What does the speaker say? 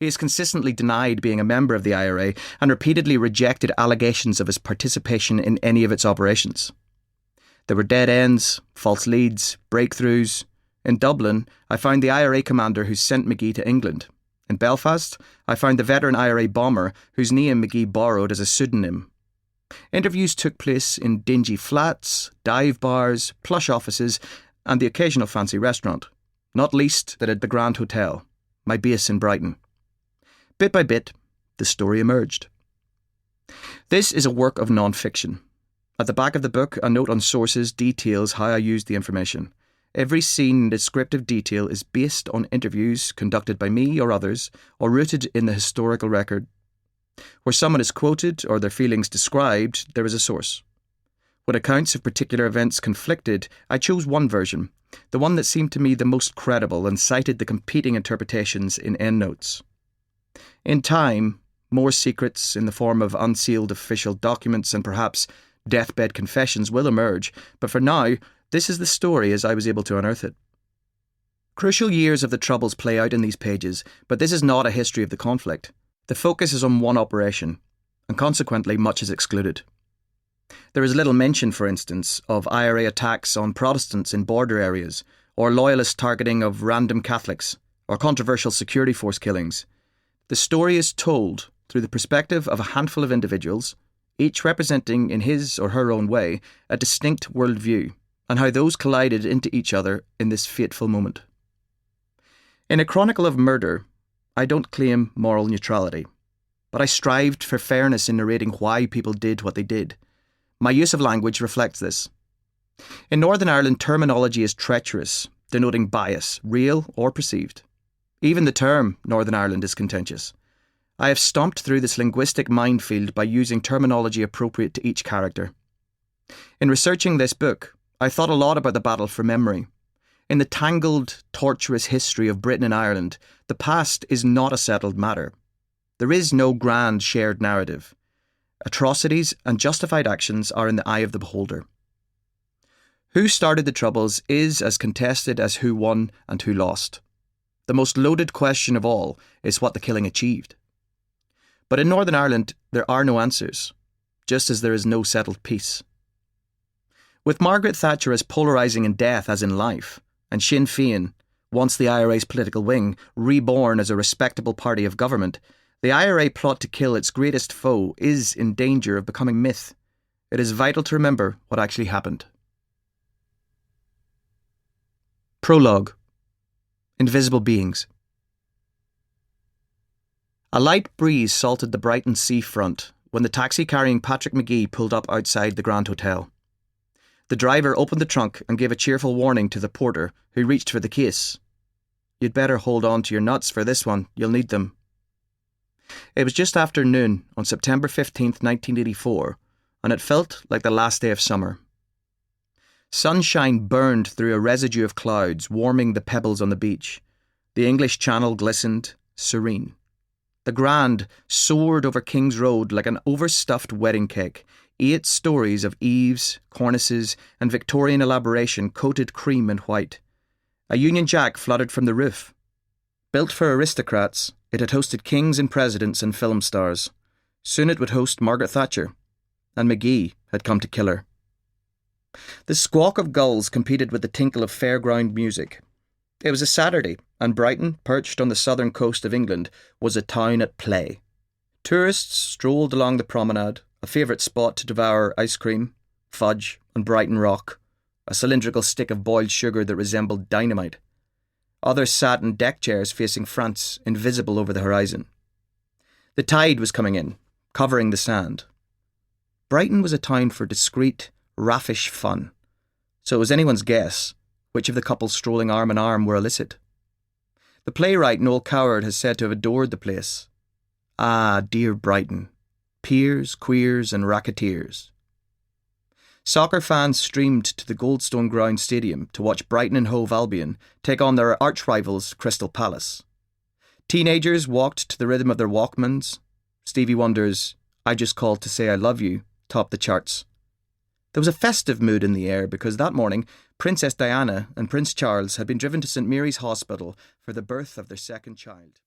He has consistently denied being a member of the IRA and repeatedly rejected allegations of his participation in any of its operations. There were dead ends, false leads, breakthroughs. In Dublin, I found the IRA commander who sent McGee to England. In Belfast, I found the veteran IRA bomber whose name McGee borrowed as a pseudonym. Interviews took place in dingy flats, dive bars, plush offices, and the occasional fancy restaurant, not least that at the Grand Hotel, my base in Brighton. Bit by bit, the story emerged. This is a work of non-fiction. At the back of the book, a note on sources details how I used the information. Every scene and descriptive detail is based on interviews conducted by me or others, or rooted in the historical record. Where someone is quoted or their feelings described, there is a source. When accounts of particular events conflicted, I chose one version, the one that seemed to me the most credible, and cited the competing interpretations in endnotes. In time, more secrets in the form of unsealed official documents and perhaps deathbed confessions will emerge, but for now, this is the story as I was able to unearth it. Crucial years of the Troubles play out in these pages, but this is not a history of the conflict. The focus is on one operation, and consequently much is excluded. There is little mention, for instance, of IRA attacks on Protestants in border areas, or loyalist targeting of random Catholics, or controversial security force killings. The story is told through the perspective of a handful of individuals, each representing in his or her own way a distinct worldview, and how those collided into each other in this fateful moment. In a chronicle of murder, I don't claim moral neutrality, but I strived for fairness in narrating why people did what they did. My use of language reflects this. In Northern Ireland, terminology is treacherous, denoting bias, real or perceived. Even the term Northern Ireland is contentious. I have stomped through this linguistic minefield by using terminology appropriate to each character. In researching this book, I thought a lot about the battle for memory. In the tangled, tortuous history of Britain and Ireland, the past is not a settled matter. There is no grand shared narrative. Atrocities and justified actions are in the eye of the beholder. Who started the Troubles is as contested as who won and who lost. The most loaded question of all is what the killing achieved. But in Northern Ireland, there are no answers, just as there is no settled peace. With Margaret Thatcher as polarising in death as in life, and Sinn Féin, once the IRA's political wing, reborn as a respectable party of government, the IRA plot to kill its greatest foe is in danger of becoming myth. It is vital to remember what actually happened. Prologue. Invisible Beings. A light breeze salted the Brighton seafront when the taxi carrying Patrick McGee pulled up outside the Grand Hotel. The driver opened the trunk and gave a cheerful warning to the porter, who reached for the case. "You'd better hold on to your nuts for this one, you'll need them." It was just after noon on September 15th, 1984, and it felt like the last day of summer. Sunshine burned through a residue of clouds, warming the pebbles on the beach. The English Channel glistened, serene. The Grand soared over King's Road like an overstuffed wedding cake. 8 stories of eaves, cornices, and Victorian elaboration coated cream and white. A Union Jack fluttered from the roof. Built for aristocrats, it had hosted kings and presidents and film stars. Soon it would host Margaret Thatcher, and McGee had come to kill her. The squawk of gulls competed with the tinkle of fairground music. It was a Saturday, and Brighton, perched on the southern coast of England, was a town at play. Tourists strolled along the promenade, a favourite spot to devour ice cream, fudge, and Brighton rock, a cylindrical stick of boiled sugar that resembled dynamite. Others sat in deck chairs facing France, invisible over the horizon. The tide was coming in, covering the sand. Brighton was a town for discreet, raffish fun, so it was anyone's guess which of the couples strolling arm in arm were illicit. The playwright Noel Coward has said to have adored the place. Ah, dear Brighton, peers, queers and racketeers. Soccer fans streamed to the Goldstone Ground Stadium to watch Brighton and Hove Albion take on their arch-rivals Crystal Palace. Teenagers walked to the rhythm of their Walkmans. Stevie Wonder's "I Just Called to Say I Love You" topped the charts. There was a festive mood in the air because that morning Princess Diana and Prince Charles had been driven to St Mary's Hospital for the birth of their second child.